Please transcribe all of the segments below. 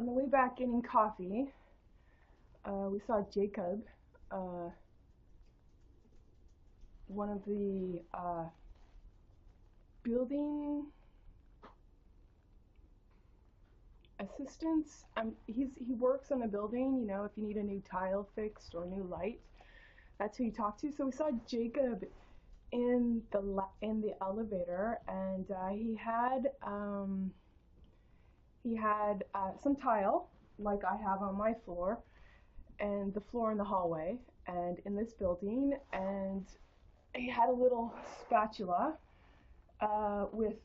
On the way back getting coffee, we saw Jacob, one of the building assistants. He works on the building. You know, if you need a new tile fixed or new light, that's who you talk to. So we saw Jacob in the elevator, and he had some tile like I have on my floor, and the floor in the hallway, and in this building, and he had a little spatula with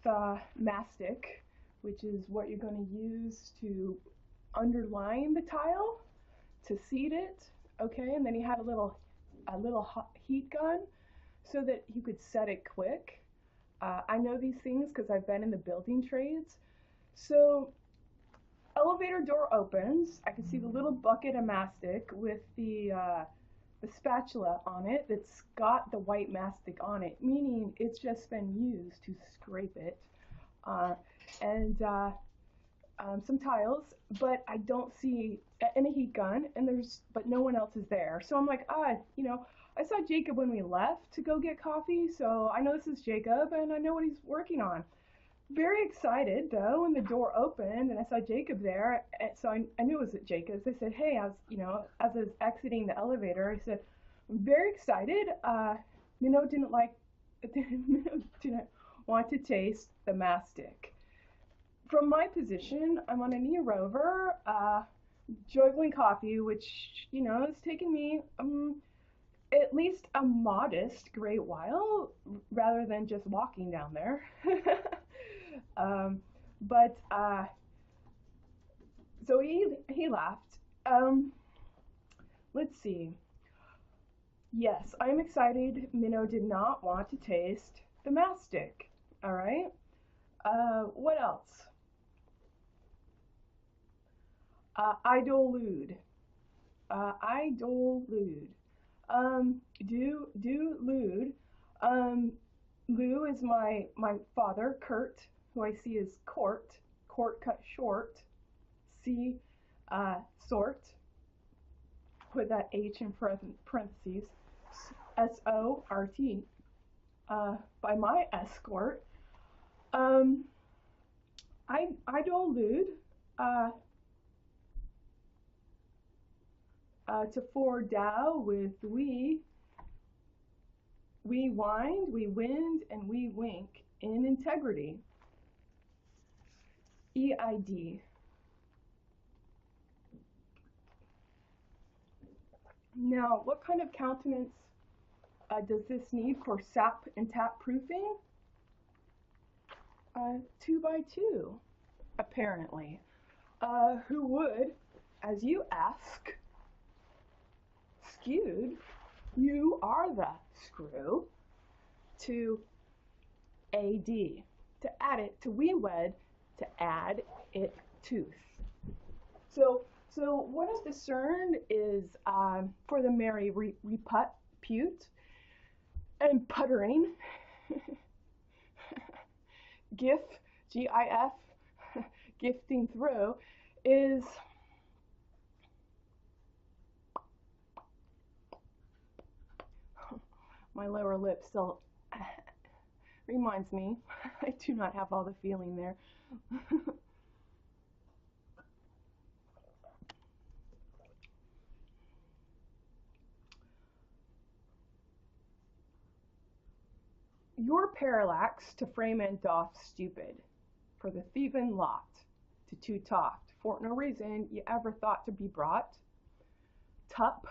mastic, which is what you're going to use to underline the tile to seed it, okay? And then he had a little heat gun so that you could set it quick. I know these things because I've been in the building trades. So elevator door opens. I can see the little bucket of mastic with the spatula on it that's got the white mastic on it, meaning it's just been used to scrape it. And some tiles, but I don't see any heat gun, but no one else is there. So I'm like, you know, I saw Jacob when we left to go get coffee, so I know this is Jacob, and I know what he's working on. Very excited though when the door opened and I saw Jacob there, and so I knew it was Jacob's. I said, hey, as I was exiting the elevator, I said, I'm very excited. Minnow didn't want to taste the mastic. From my position, I'm on a knee rover, juggling coffee, which, you know, has taken me at least a modest great while, rather than just walking down there. So he laughed. Let's see. Yes, I'm excited. Minnow did not want to taste the mastic. All right. What else? Idolude. Idolude. Do lewd. Lou is my father, Kurt, who I see as court cut short. C, sort. Put that H in parentheses. S-O-R-T. By my escort. Idolude. To foredow with we wind, we wind, and we wink in integrity. E-I-D. Now, what kind of countenance does this need for sap and tap proofing? 2x2, apparently. Who would, as you ask, skewed, you are the screw, to AD, to add it, to we wed, to add it tooth. So what I've discerned is for the merry repute and puttering, gif, G-I-F, gifting through, is my lower lip still reminds me I do not have all the feeling there. Your parallax to frame and doff stupid, for the thieving lot to two toft, for no reason you ever thought to be brought. Tup,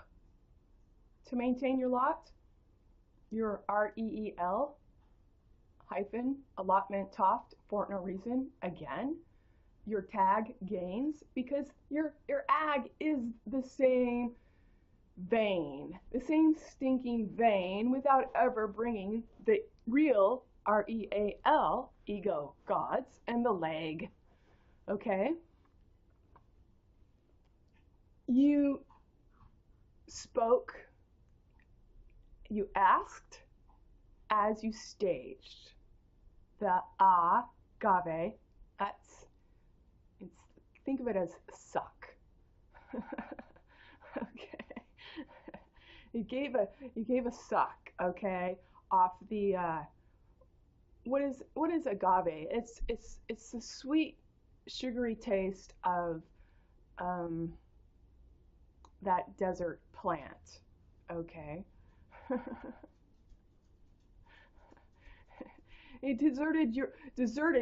to maintain your lot, your REEL hyphen allotment toft, for no reason again. Your tag gains, because your ag is the same vein, the same stinking vein, without ever bringing the real REAL ego gods and the leg. Okay? You spoke, you asked as you staged. The agave, it's think of it as suck. Okay. You gave a suck, okay, off the what is agave? It's the sweet, sugary taste of that desert plant, okay? It deserted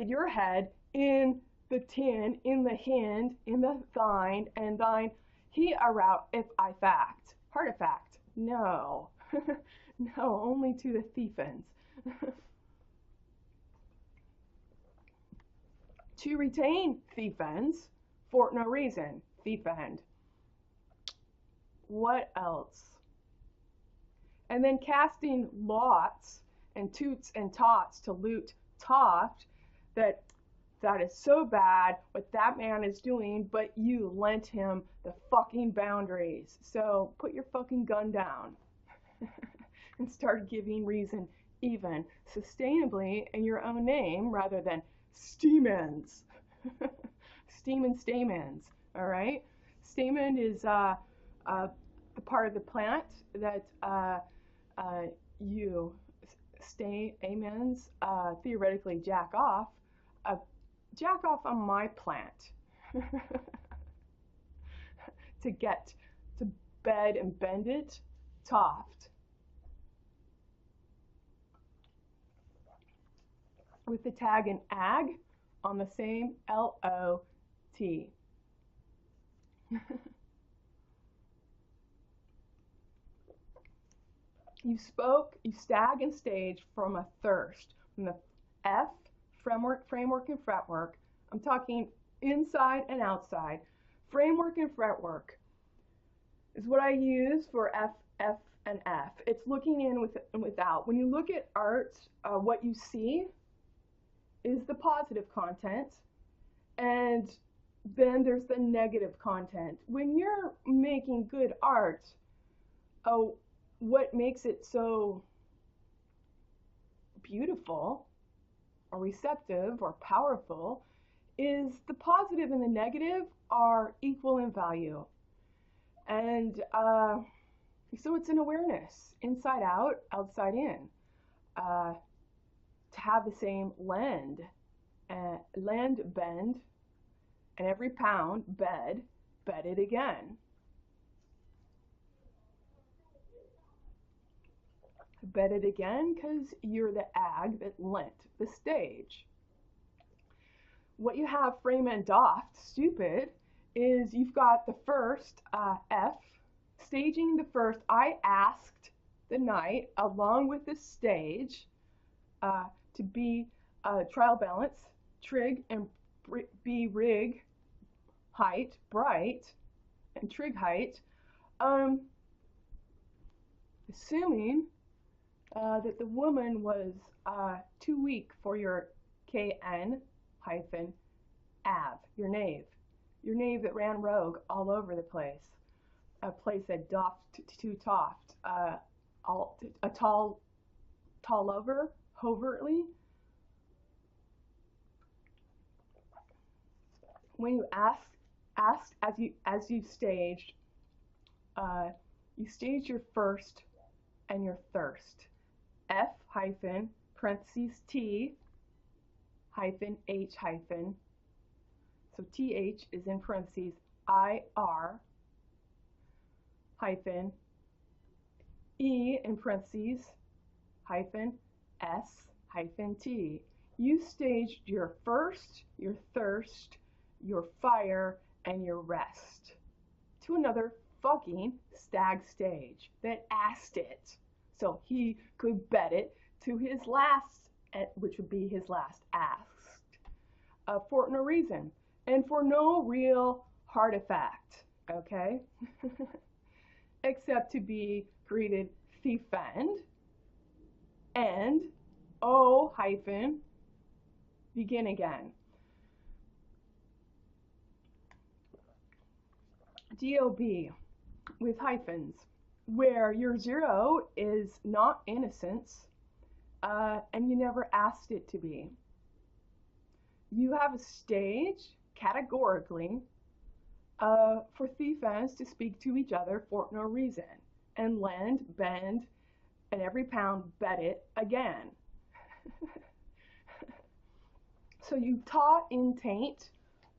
your head in the tin, in the hind, in the thine, and thine he arout if I fact. Artifact. No. No, only to the thiefins. To retain thiefins for no reason. Thiefend. What else? And then casting lots and toots and tots to loot toft, that is so bad what that man is doing, but you lent him the fucking boundaries. So put your fucking gun down and start giving reason even sustainably in your own name rather than stamens. Steam and stamens, all right? Stamen is the part of the plant that you stamens theoretically jack off. Jack off on my plant to get to bed and bend it, toft. With the tag in ag on the same L-O-T. You stag and stage from a thirst, from the F, framework and fretwork. I'm talking inside and outside. Framework and fretwork is what I use for F, and F. It's looking in with and without. When you look at art, what you see is the positive content, and then there's the negative content. When you're making good art, what makes it so beautiful or receptive or powerful is the positive and the negative are equal in value. And so it's an awareness, inside out, outside in, to have the same land bend, and every pound bed it again. Bet it again because you're the ag that lent the stage. What you have frame and doft, stupid, is you've got the first F, staging the first I asked the night along with the stage to be trial balance, trig and be rig, height, bright, and trig height, assuming that the woman was too weak for your KN-av, your knave that ran rogue all over the place, a place that doffed too toft, a tall over, overtly. When you asked as you staged, you staged your first and your thirst. F hyphen parentheses T hyphen H hyphen. So TH is in parentheses IR hyphen E in parentheses hyphen S hyphen T. You staged your first, your thirst, your fire, and your rest to another fucking stag stage that asked it. So he could bet it to his last, which would be his last asked, for no reason and for no real hard effect, okay? Except to be greeted thiefend and O hyphen begin again. DOB with hyphens, where your zero is not innocence, and you never asked it to be. You have a stage categorically for thief ends to speak to each other for no reason, and lend, bend, and every pound bet it again. So you ta in taint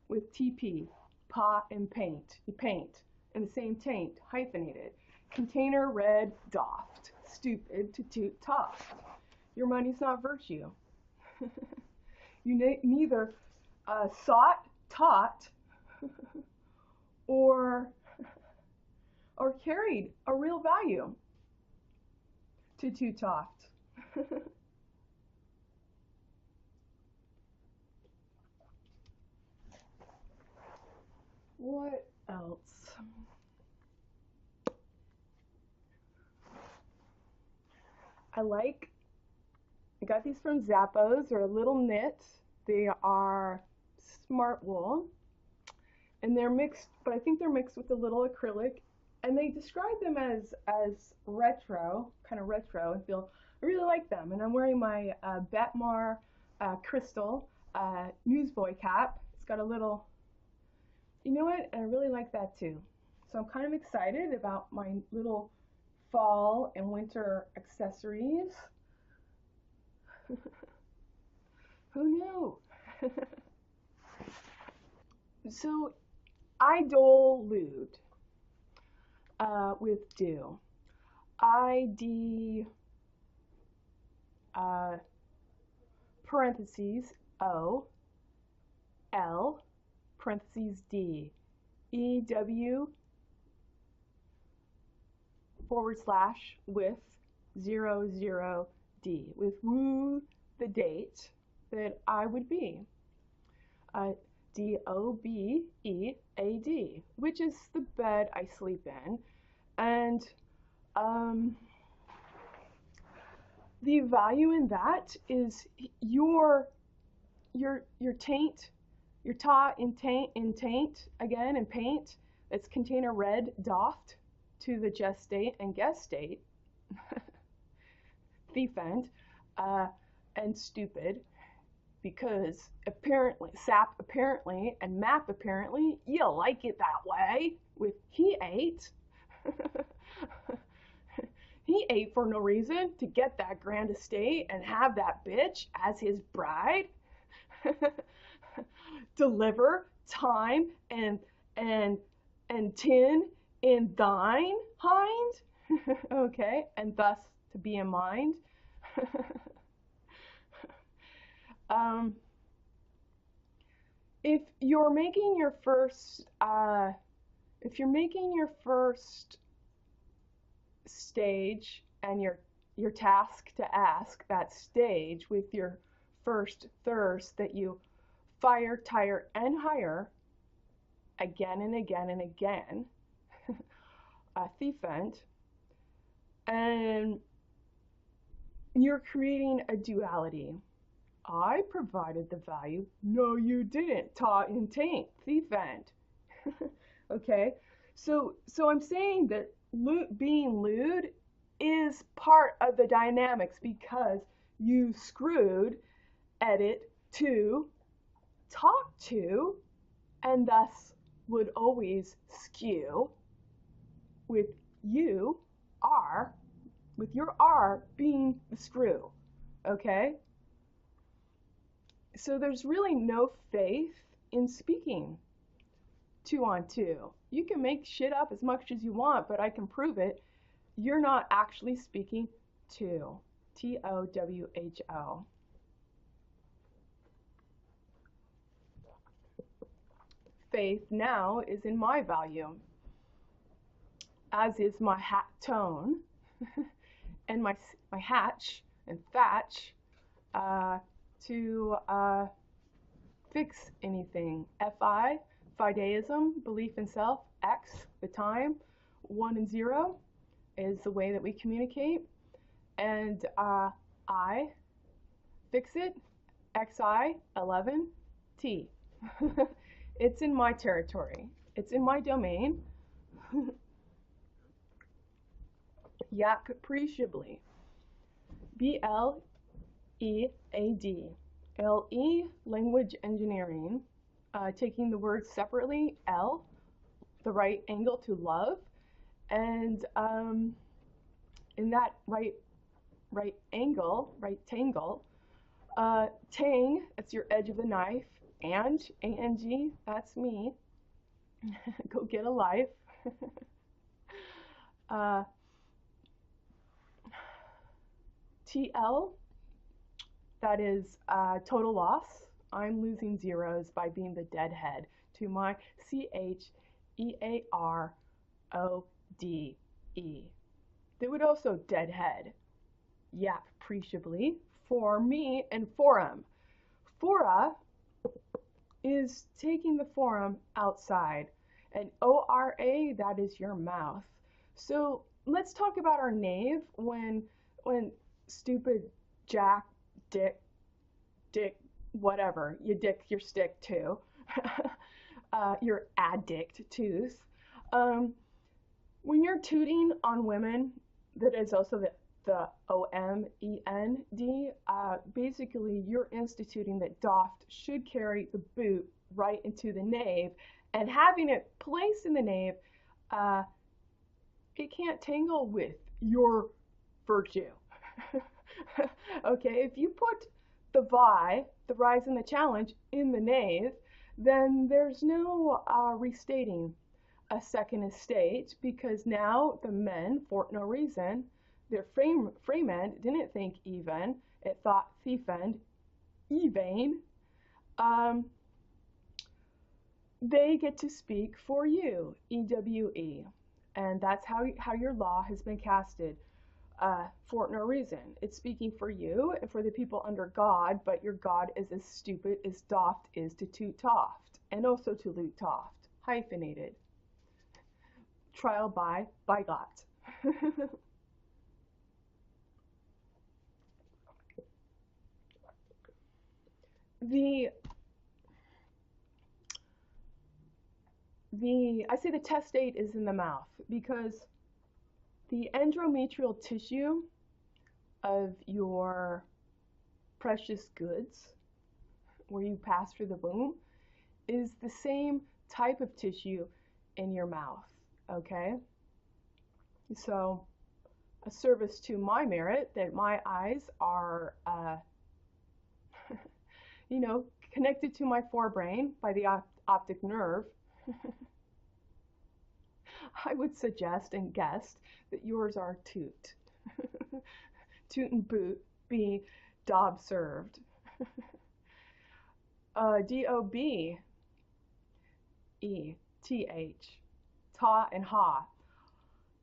with TP, pa and paint. You paint in the same taint, hyphenated. Container red doffed, stupid to toot toft. Your money's not virtue. You neither sought, taught, or carried a real value to toot toft. What else? I got these from Zappos. They're a little knit. They are smart wool. And they're mixed, but I think they're mixed with a little acrylic. And they describe them as retro, kind of retro. I really like them. And I'm wearing my Betmar crystal newsboy cap. It's got a little, you know what? I really like that too. So I'm kind of excited about my little fall and winter accessories. Who knew? So I dole lewd with do. ID parentheses O L parentheses D EW / with 00D with woo the date that I would be. DOBEAD, which is the bed I sleep in, and the value in that is your taint, your ta in taint again, and paint. It's container red doffed to the gestate and gestate, thief end, and stupid. Because apparently, sap apparently, and map apparently, you like it that way with he ate. He ate for no reason to get that grand estate and have that bitch as his bride. Deliver time and tin in thine hind. Okay, and thus to be in mind. If you're making your first stage and your task to ask that stage with your first thirst that you fire, tire, and hire again and again and again, a thief end, and you're creating a duality. I provided the value. No, you didn't. Ta in taint, thief end. Okay, so I'm saying that being lewd is part of the dynamics because you screwed edit to talk to, and thus would always skew with you R, with your R being the screw. Okay? So there's really no faith in speaking 2 on 2. You can make shit up as much as you want, but I can prove it. You're not actually speaking to. TOWHO. Faith now is in my value, as is my hat tone and my hatch and thatch to fix anything. FI, fideism, belief in self. X, the time. 1 and 0 is the way that we communicate. And I, fix it. XI, 11, T. It's in my territory. It's in my domain. Yak appreciably. BLEAD. LE, language engineering. taking the words separately, L, the right angle to love, and in that right angle, right tangle, tang, that's your edge of the knife, and, A-N-G, that's me, go get a life. TL, that is total loss. I'm losing zeros by being the deadhead to my CHEARODE. They would also deadhead, yap appreciably, for me and forum. Fora is taking the forum outside, and ORA, that is your mouth. So let's talk about our knave when stupid Jack, Dick, whatever, you dick your stick too, your addict tooth. When you're tooting on women, that is also the OMEND, basically you're instituting that doft should carry the boot right into the nave, and having it placed in the nave, it can't tangle with your virtue. Okay, if you put the rise and the challenge in the nave, then there's no restating a second estate, because now the men, for no reason, their frame end didn't think even, it thought thief end, ea.ven. They get to speak for you, EWE, and that's how your law has been casted. For no reason. It's speaking for you and for the people under God, but your God is as stupid as doft is to toot toft, and also to loot toft, hyphenated. Trial by got. I say the testate is in the mouth, because the endometrial tissue of your precious goods, where you pass through the womb, is the same type of tissue in your mouth, okay? So, a service to my merit that my eyes are, connected to my forebrain by the optic nerve. I would suggest and guess that yours are toot. Toot and boot, be dob served. D-O-B-E-T-H, ta and ha.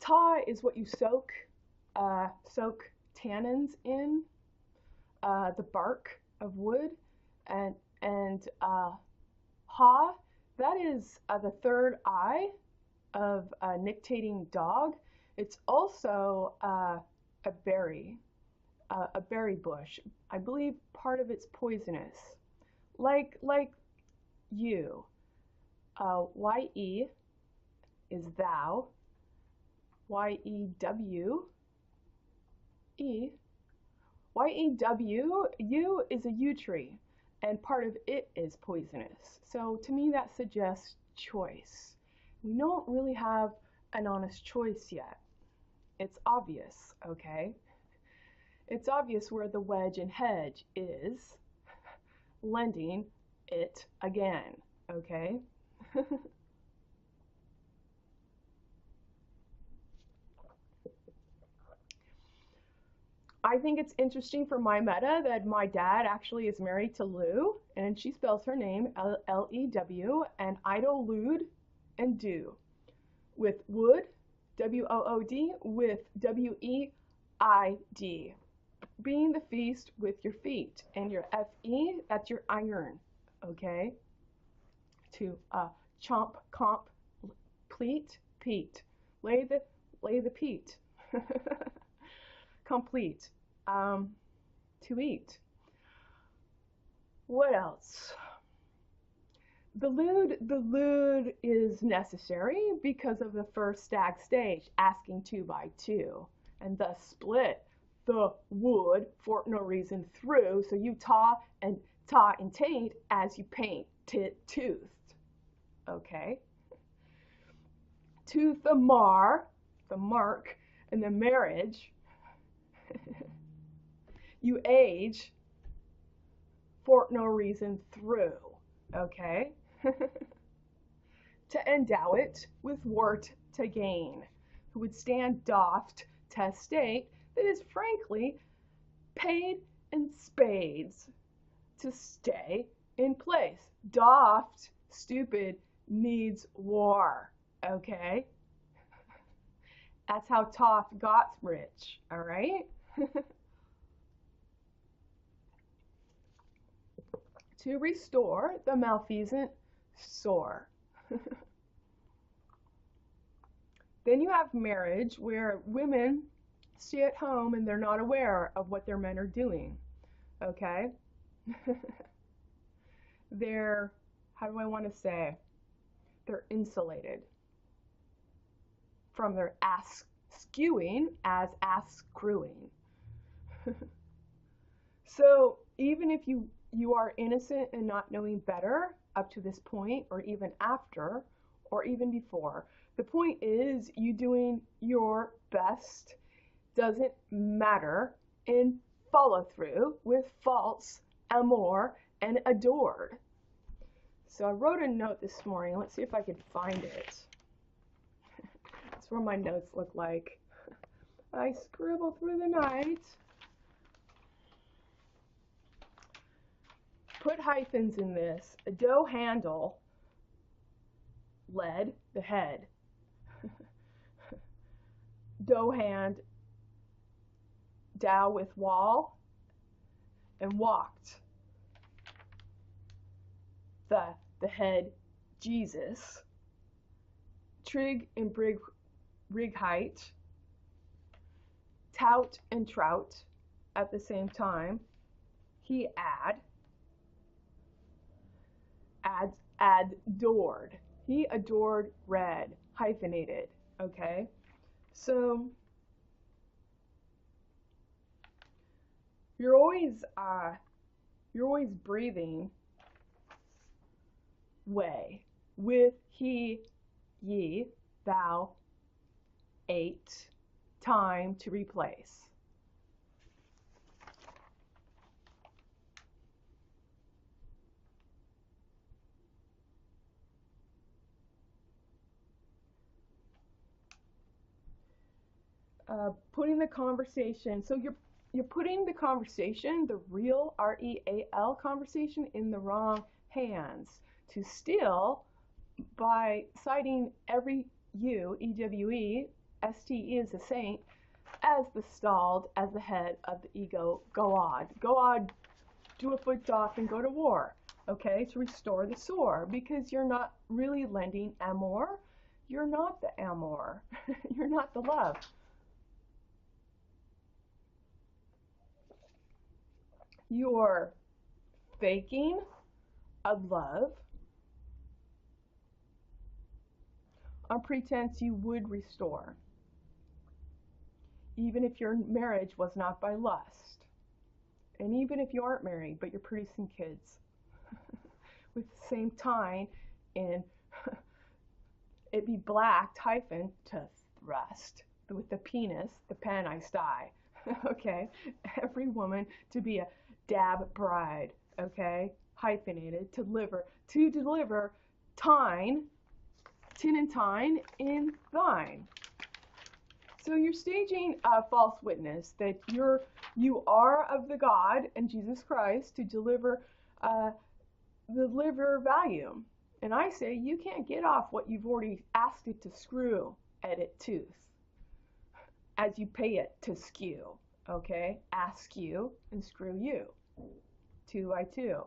Ta is what you soak tannins in, the bark of wood, and ha, that is the third eye of a nictating dog. It's also a berry bush. I believe part of it's poisonous, like you. Y-E is thou. Y-E-W-E. Y-E-W, you is a yew tree, and part of it is poisonous. So to me that suggests choice. We don't really have an honest choice yet. It's obvious, okay? It's obvious where the wedge and hedge is, lending it again, okay? I think it's interesting for my meta that my dad actually is married to Lou, and she spells her name L-E-W, and idol lewd and do, with wood, W-O-O-D, with W-E-I-D, being the feast with your feet, and your F-E, that's your iron, okay? To chomp, comp, pleat, peat, lay the peat, complete, to eat. What else? The lewd is necessary because of the first stag stage, asking 2 by 2, and thus split the wood for no reason through, so you taw and taint as you paint toothed, okay? Tooth the mar, the mark, and the marriage. You age for no reason through, okay? To endow it with wort to gain, who would stand doft to state that is frankly paid in spades to stay in place. Doft, stupid, needs war, okay? That's how Toff got rich, all right? To restore the malfeasant sore. Then you have marriage, where women stay at home and they're not aware of what their men are doing, okay? They're, how do I want to say? They're insulated from their ass skewing as ass screwing. So even if you are innocent and not knowing better up to this point, or even after, or even before, the point is you doing your best doesn't matter in follow through with false amour and adored. So I wrote a note this morning. Let's see if I can find it. That's what my notes look like. I scribble through the night. Put hyphens in this. A dough handle, led, the head. Dough hand, dow with wall, and walked. The head, Jesus. Trig and rig height. Tout and trout at the same time. He adored. He adored red, hyphenated, okay? So you're always breathing way with he, ye, thou, ate, time to replace. Putting the conversation, so you're putting the conversation, the real REAL conversation, in the wrong hands. To steal by citing every you, EWE, STE is a saint, as the stalled, as the head of the ego, go on, do a foot doff and go to war, okay, to restore the sore, because you're not really lending amour, you're not the amour, you're not the love. You're faking a love on pretense you would restore, even if your marriage was not by lust, and even if you aren't married but you're producing kids with the same time in it be blacked hyphen to thrust with the penis, the pen I sty, okay, every woman to be a dab bride, okay, hyphenated, to deliver tine, tin and tine in thine. So you're staging a false witness that you are of the God and Jesus Christ to deliver value. And I say you can't get off what you've already asked it to screw at it tooth as you pay it to skew, okay? Ask you and screw you. 2 by 2.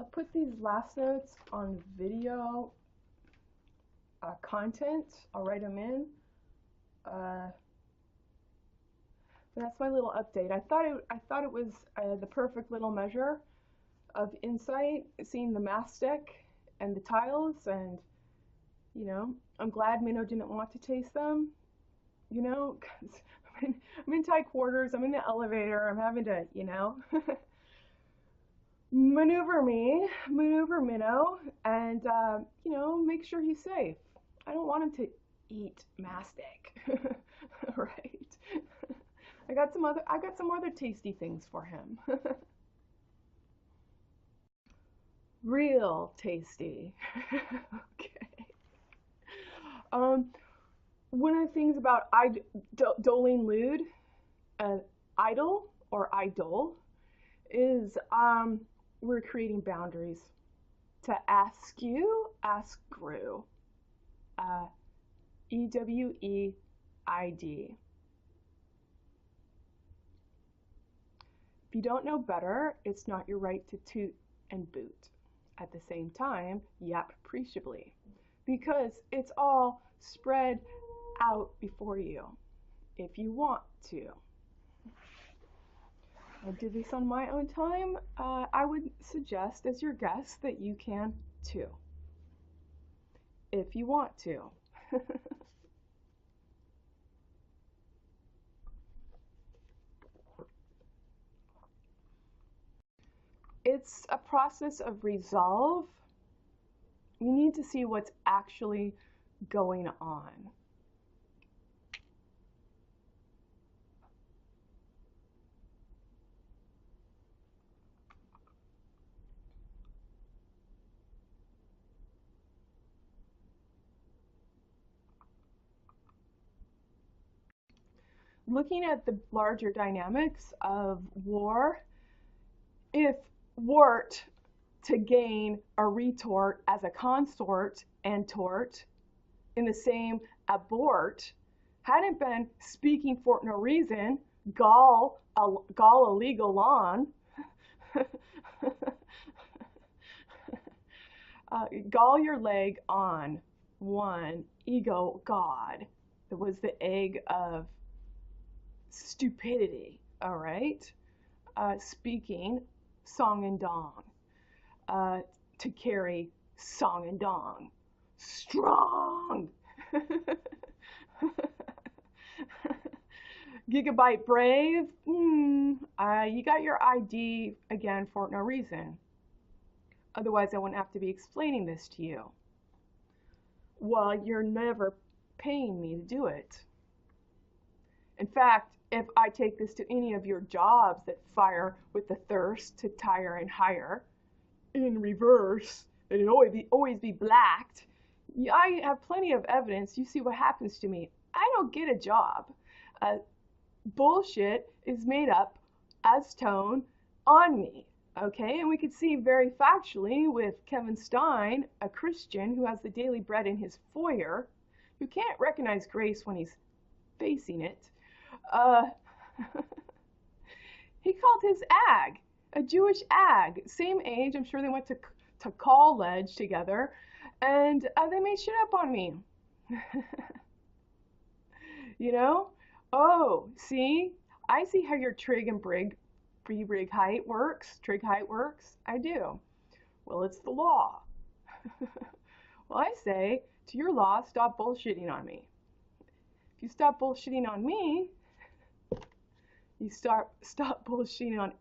I'll put these last notes on video content. I'll write them in. That's my little update. I thought it was the perfect little measure of insight, seeing the mastic and the tiles, and you know, I'm glad Minnow didn't want to taste them. You know, 'cause I'm in tight quarters. I'm in the elevator. I'm having to, you know, maneuver Minnow, and you know, make sure he's safe. I don't want him to eat mastic, right? I got some other tasty things for him. Real tasty. Okay. One of the things about Doling Lude, idol or idol, is we're creating boundaries. To ask you, ask Gru. EWEID. If you don't know better, it's not your right to toot and boot. At the same time, yap appreciably, because it's all spread out before you, if you want to. I did this on my own time. I would suggest as your guest that you can too, if you want to. It's a process of resolve. You need to see what's actually going on. Looking at the larger dynamics of war, if wart to gain a retort as a consort and tort in the same abort hadn't been speaking for no reason, gall illegal on, gall your leg on one, ego God. That was the egg of stupidity, all right? Speaking song and dong, to carry song and dong, strong. Gigabyte brave, you got your ID again for no reason. Otherwise I wouldn't have to be explaining this to you. Well, you're never paying me to do it. In fact, if I take this to any of your jobs that fire with the thirst to tire and hire, in reverse, it'd always be blacked, I have plenty of evidence. You see what happens to me. I don't get a job. Bullshit is made up as tone on me, okay? And we could see very factually with Kevin Stein, a Christian who has the daily bread in his foyer, who can't recognize grace when he's facing it. He called his ag, a Jewish ag, same age. I'm sure they went to college together, and they made shit up on me. You know? Oh, see? I see how your trig and brig height works. Trig height works. I do. Well, it's the law. Well, I say to your law, stop bullshitting on me. If you stop bullshitting on me, you stop bullshitting on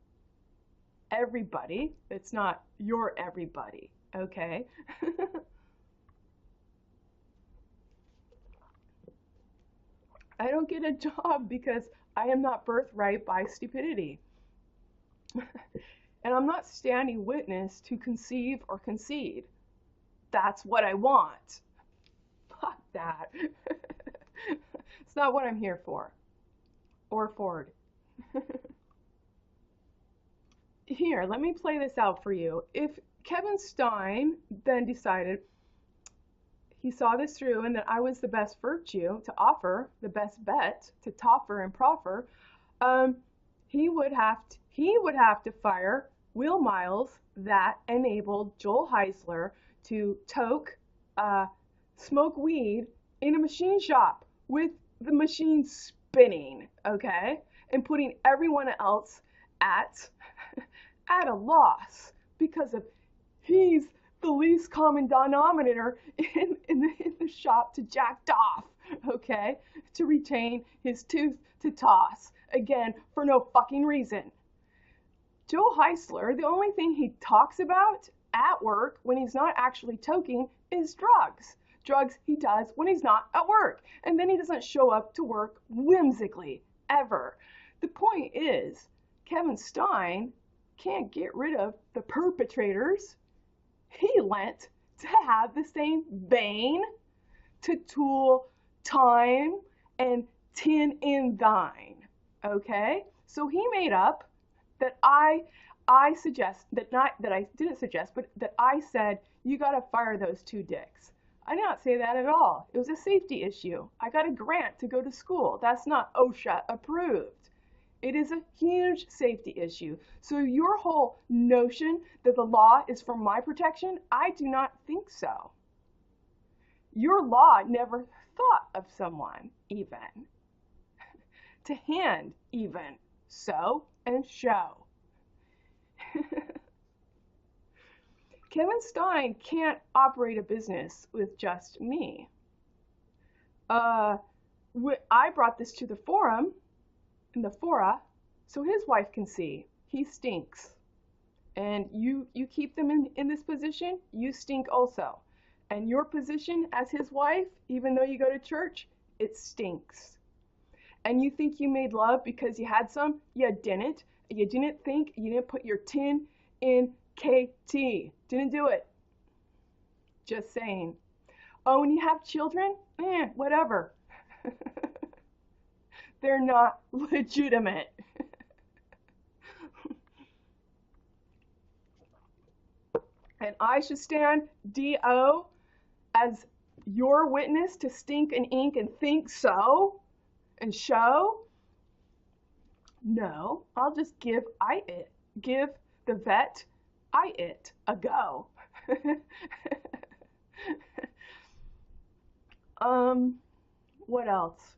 everybody that's not your everybody, okay? I don't get a job because I am not birthright by stupidity. And I'm not standing witness to conceive or concede. That's what I want. Fuck that. It's not what I'm here for. Or Ford. Here, let me play this out for you. If Kevin Stein then decided he saw this through and that I was the best virtue to offer, the best bet to toffer and proffer, he would have to fire wheel miles that enabled Joel Heisler to smoke weed in a machine shop with the machine spinning, okay, and putting everyone else at at a loss because of he's the least common denominator in the shop to jack off, okay, to retain his tooth to toss, again, for no fucking reason. Joe Heisler, the only thing he talks about at work when he's not actually toking is drugs. Drugs he does when he's not at work. And then he doesn't show up to work whimsically, ever. The point is, Kevin Stein can't get rid of the perpetrators he lent to have the same vein to tool time and tin in thine. Okay? So he made up that I suggest that not that I didn't suggest, but that I said you gotta fire those two dicks. I did not say that at all. It was a safety issue. I got a grant to go to school. That's not OSHA approved. It is a huge safety issue. So your whole notion that the law is for my protection, I do not think so. Your law never thought of someone even to hand even so and show. Kevin Stein can't operate a business with just me. I brought this to the forum, in the fora, so his wife can see. He stinks. And you keep them in this position, you stink also. And your position as his wife, even though you go to church, it stinks. And you think you made love because you had some? You didn't. You didn't think, you didn't put your tin in KT. Didn't do it. Just saying. Oh, when you have children? Whatever. They're not legitimate. And I should stand D.O. as your witness to stink and ink and think so and show? No, I'll just give the vet it a go. What else?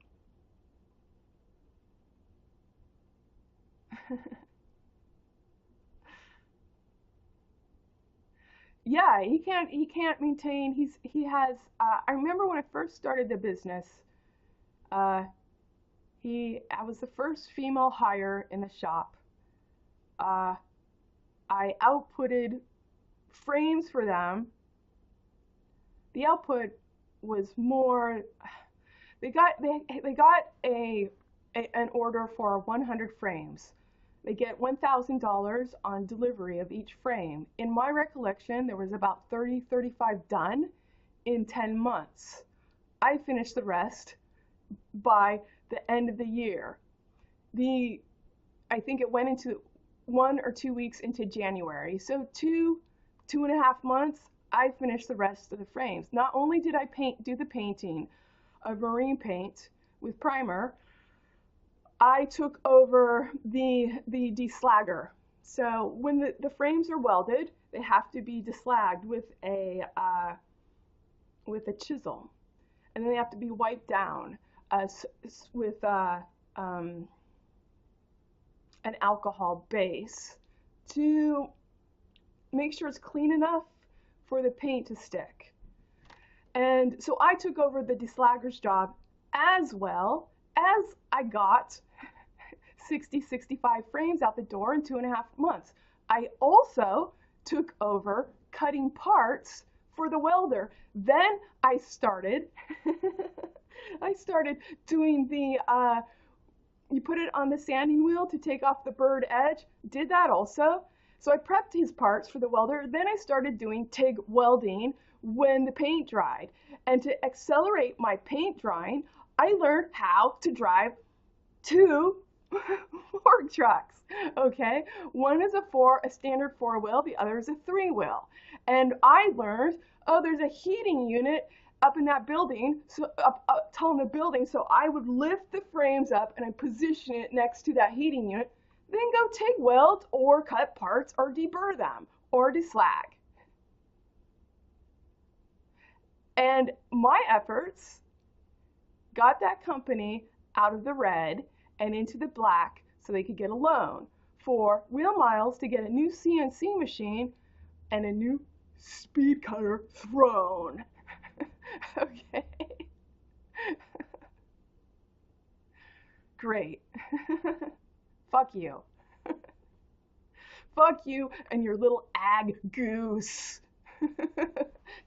Yeah, he can't maintain. He has. I remember when I first started the business. Uh, I was the first female hire in the shop. Uh, I outputted frames for them. The output was more. They got an order for 100 frames. They get $1,000 on delivery of each frame. In my recollection, there was about 35 done in 10 months. I finished the rest by the end of the year. I think it went into 1 or 2 weeks into January. So 2.5 months, I finished the rest of the frames. Not only did I do the painting of marine paint with primer, I took over the deslagger. So when the frames are welded, they have to be deslagged with a chisel, and then they have to be wiped down with an alcohol base to make sure it's clean enough for the paint to stick. And so I took over the deslagger's job as well as I got 65 frames out the door in 2.5 months. I also took over cutting parts for the welder. Then I started doing you put it on the sanding wheel to take off the burred edge. Did that also. So I prepped his parts for the welder. Then I started doing TIG welding when the paint dried. And to accelerate my paint drying, I learned how to drive 2 fork trucks, okay? One is a standard 4-wheel, the other is a 3-wheel. And I learned, oh, there's a heating unit up in that building, so up tall in the building, so I would lift the frames up and I position it next to that heating unit. then go TIG weld or cut parts or deburr them or deslag. And my efforts got that company out of the red and into the black so they could get a loan for wheel miles to get a new CNC machine and a new speed cutter throne. Okay. Great. Fuck you. Fuck you and your little ag goose.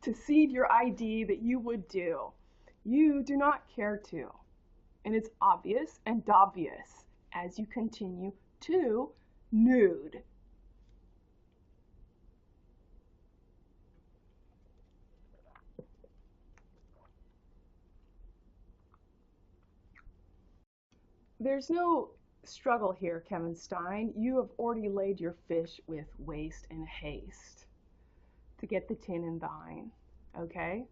To seed your ID that you would do. You do not care to. And it's obvious and obvious as you continue to nude. There's no struggle here, Kevin Stein. You have already laid your fish with waste and haste to get the tin and thine, okay?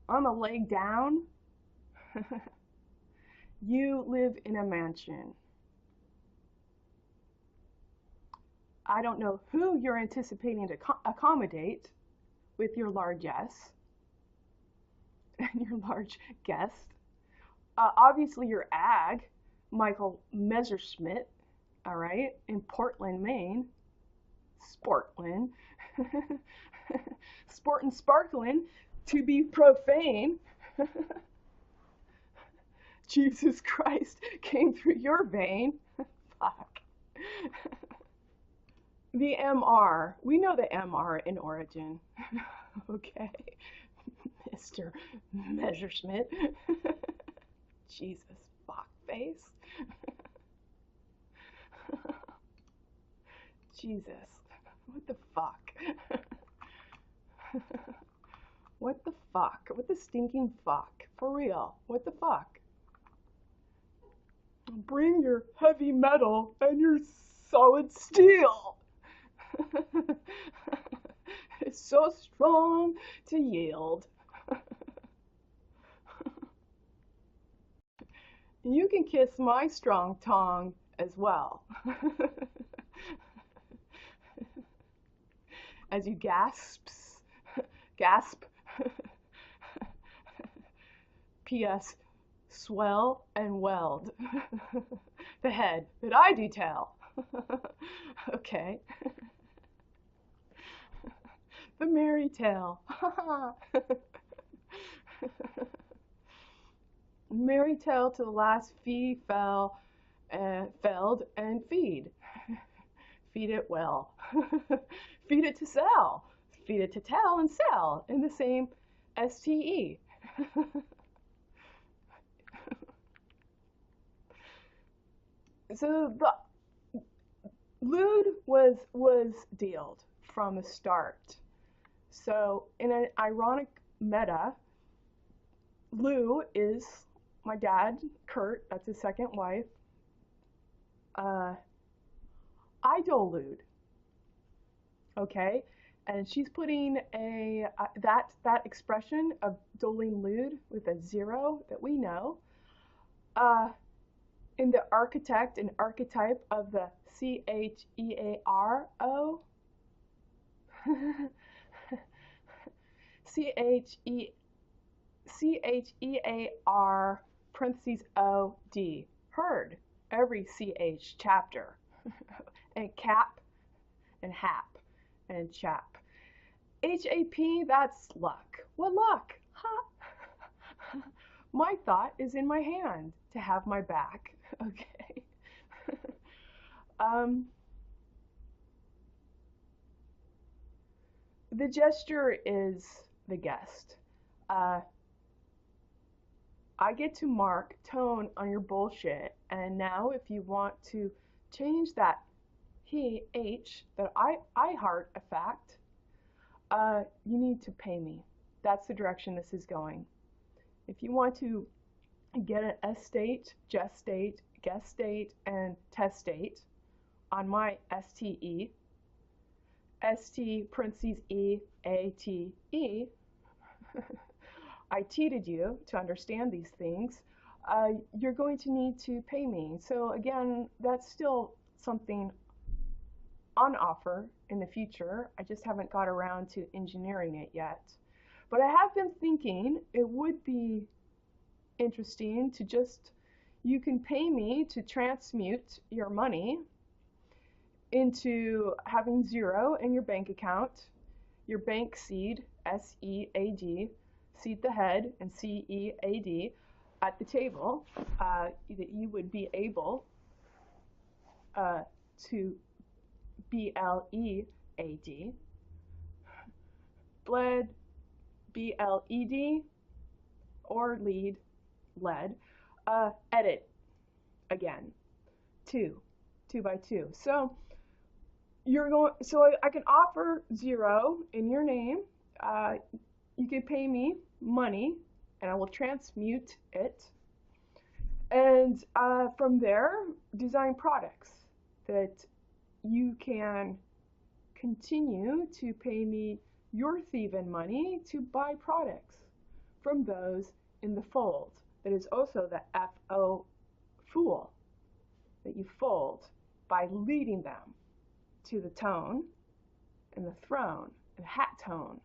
On the leg down, you live in a mansion. I don't know who you're anticipating to accommodate with your largesse and your large guest. Obviously, your ag, Michael Messerschmidt, all right, in Portland, Maine. Sportland. Sport and sparkling, to be profane. Jesus Christ came through your vein. Fuck. The MR. We know the MR in origin. Okay. Mr. Messerschmidt. Jesus fuck face. Jesus. What the fuck? What the fuck? What the stinking fuck? For real. What the fuck? Bring your heavy metal and your solid steel. It's so strong to yield. You can kiss my strong tongue as well. As you gasp. P.S. Swell and weld. The head that I do tell. Okay. The merry tale. Merry tale to the last fee fell, felled and feed. Feed it well. Feed it to sell. Feed it to tell and sell in the same STE. So the lewd was dealed from the start. So in an ironic meta, Lou is my dad, Kurt, that's his second wife, idolude, okay? And she's putting a that expression of doling lewd with a zero that we know in the architect and archetype of the CHEARO. CHEAR parentheses OD. Heard. Every CH chapter. And cap and hap and chap. HAP, that's luck. What luck? Ha! My thought is in my hand to have my back. Okay. The gesture is the guest. I get to mark tone on your bullshit, and now if you want to change that H that I heart a fact, you need to pay me. That's the direction this is going. If you want to get an estate, gestate, gestate, and testate on my STE, ST parentheses EATE, I teated you to understand these things. you're going to need to pay me. So again, that's still something on offer in the future. I just haven't got around to engineering it yet. But I have been thinking it would be interesting to just, you can pay me to transmute your money into having zero in your bank account, your bank seed, SEAD, seed the head, and CEAD at the table, that you would be able to BLEAD, bled, BLED, or led, edit again, two by two. So I can offer zero in your name. You can pay me money, and I will transmute it. And from there, design products that you can continue to pay me your thieving money to buy products from those in the fold. That is also the FO fool, that you fold by leading them to the tone and the throne and hat tone.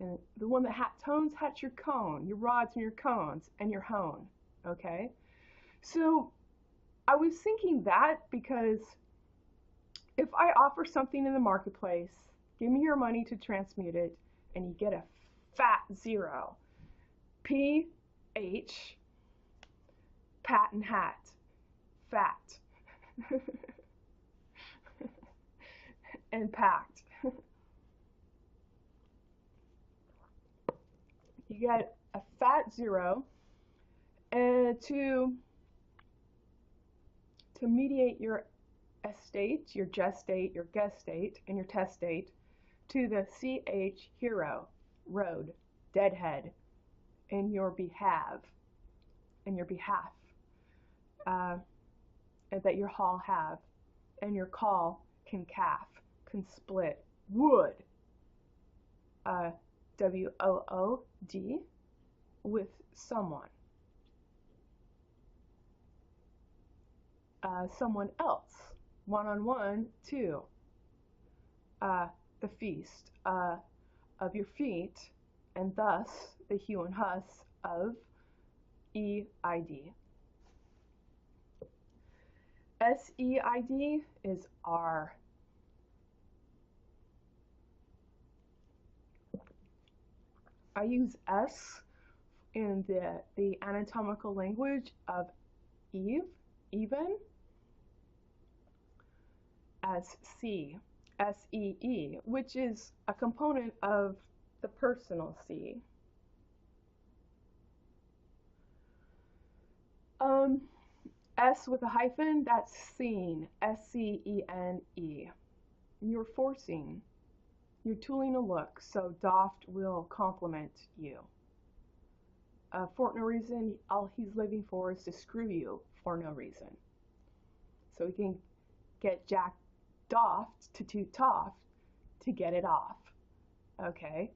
And the one that hat tones, hat's your cone, your rods and your cones and your hone. Okay? So I was thinking that because if I offer something in the marketplace, give me your money to transmute it, and you get a fat zero. PH, pat and hat, fat, and packed. You get a fat zero, and to mediate your estate, your gestate, your gestate, and your testate to the CH hero, road, deadhead, in your behalf, and that your hall have, and your call can calf, can split, wood, WOOD, with someone. Someone else, one-on-one, too. The feast of your feet, and thus the hue and huss of EID. SEID is R. I use S in the anatomical language of ea.ven, as C, SEE, which is a component of the personal C. S with a hyphen, that's seen, SCENE. You're forcing, you're tooling a look, so doft will compliment you. For no reason, all he's living for is to screw you for no reason. So he can get Jack doffed to toot toft to get it off. Okay?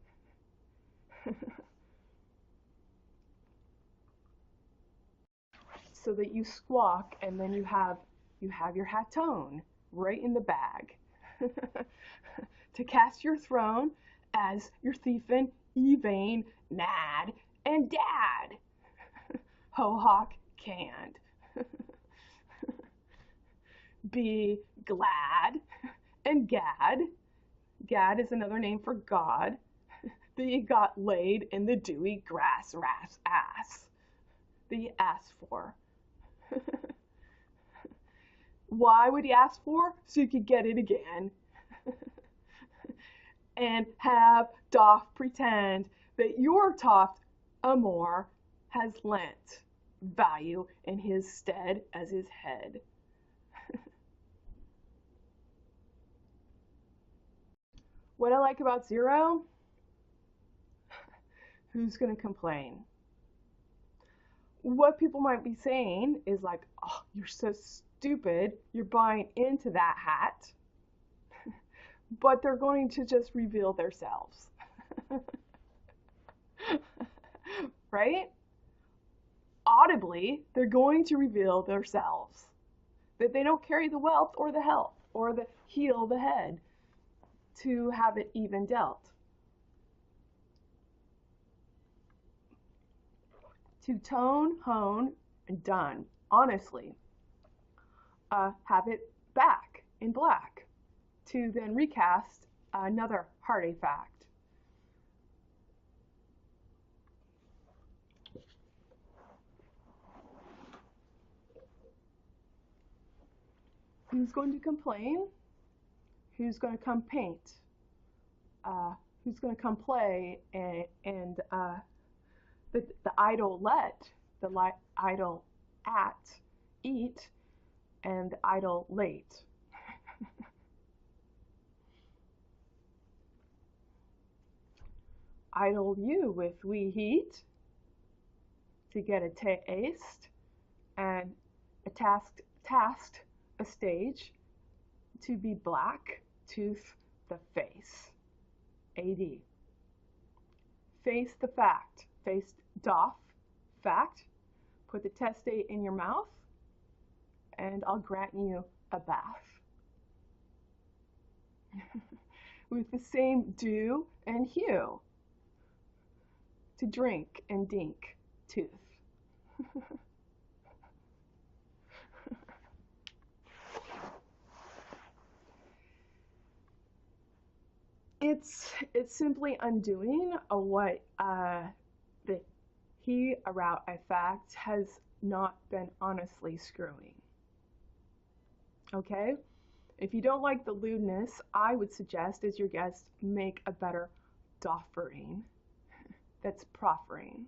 So that you squawk, and then you have your hat tone right in the bag to cast your throne as your thiefin, Evane, Nad, and Dad. Ho-hawk canned. Be glad and Gad. Gad is another name for God. That you got laid in the dewy grass rat's ass that you asked for. Why would he ask for? So you could get it again. And have doff pretend that your toft amour has lent value in his stead as his head. What I like about zero? Who's going to complain? What people might be saying is like, oh, you're so stupid, you're buying into that hat. But they're going to just reveal themselves. Right? audibly, they're going to reveal themselves, that they don't carry the wealth or the health or the heal the head to have it even dealt. To tone, hone, and done, honestly, have it back in black, to then recast another hearty fact. Who's going to complain? Who's going to come paint? Who's going to come play? And the idle let, the idle at, eat, and the idle late. Idle you with wee heat to get a taste, and a tasked a stage to be black tooth the face. AD. Face the fact. Face doff fact. Put the testate in your mouth, and I'll grant you a bath. With the same do and hue. To drink and dink tooth. It's simply undoing what the he about a fact has not been honestly screwing. Okay? If you don't like the lewdness, I would suggest as your guest make a better doffering that's proffering.